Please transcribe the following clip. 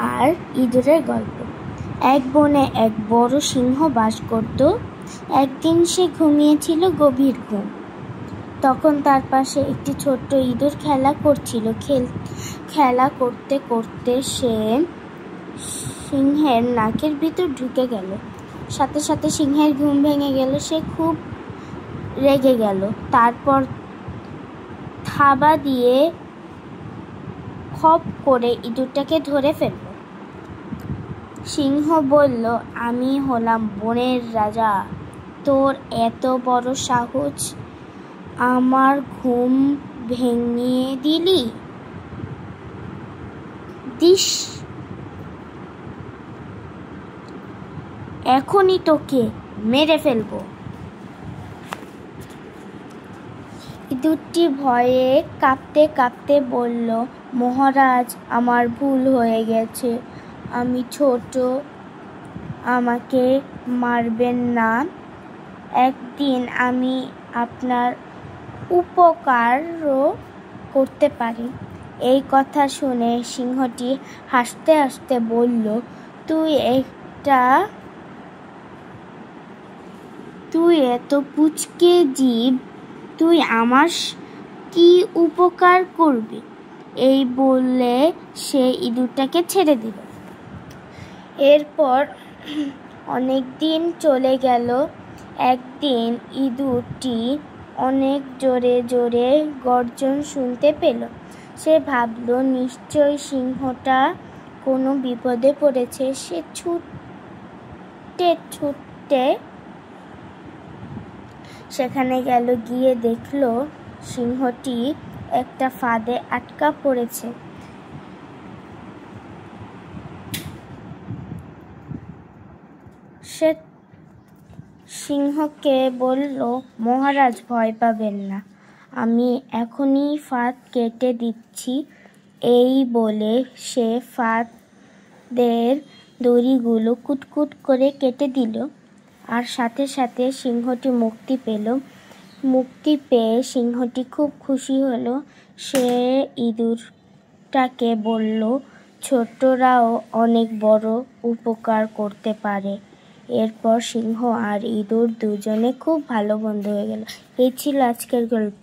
আর ইঁদুরের গল্প। এক বনে এক বড় সিংহ বাস করত। একদিন সে ঘুমিয়েছিল গভীর ঘুম। তখন তার পাশে একটি ছোট্ট ইঁদুর খেলা করছিল। খেলা করতে করতে সে সিংহের নাকের ভিতর ঢুকে গেল। সাথে সাথে সিংহের ঘুম ভেঙে গেল। সে খুব রেগে গেল। তারপর থাবা দিয়ে খপ করে ইঁদুরটাকে ধরে ফেলল। সিংহ বলল, আমি হলাম বনের রাজা, তোর এত বড় সাহস, আমার ঘুম ভেঙে দিস, এখনই তোকে মেরে ফেলবো। ইঁদুরটি ভয়ে কাঁপতে কাঁপতে বলল, মহারাজ, আমার ভুল হয়ে গেছে, আমি ছোট, আমাকে মারবেন না। একদিন আমি আপনার উপকারও করতে পারি। এই কথা শুনে সিংহটি হাসতে হাসতে বলল, তুই এত পুচকে জীব, তুই আমার কি উপকার করবি? এই বলে সে ইঁদুরটাকে ছেড়ে দিল। এরপর অনেক দিন চলে গেল। একদিন ইঁদুরটি অনেক জোরে জোরে গর্জন শুনতে পেল। সে ভাবল, নিশ্চয়ই সিংহটা কোনো বিপদে পড়েছে। সে ছুটতে ছুটতে সেখানে গেল। গিয়ে দেখল সিংহটি একটা ফাঁদে আটকা পড়েছে। সে সিংহকে বলল, মহারাজ, ভয় পাবেন না, আমি এখনই ফাঁদ কেটে দিচ্ছি। এই বলে সে ফাঁদের দড়িগুলো কুটকুট করে কেটে দিল। আর সাথে সাথে সিংহটি মুক্তি পেল। মুক্তি পেয়ে সিংহটি খুব খুশি হলো। সে ইঁদুরটাকে বলল, ছোটরাও অনেক বড় উপকার করতে পারে। এরপর সিংহ আর ইঁদুর দুজনে খুব ভালো বন্ধু হয়ে গেল। এই ছিল আজকের গল্প।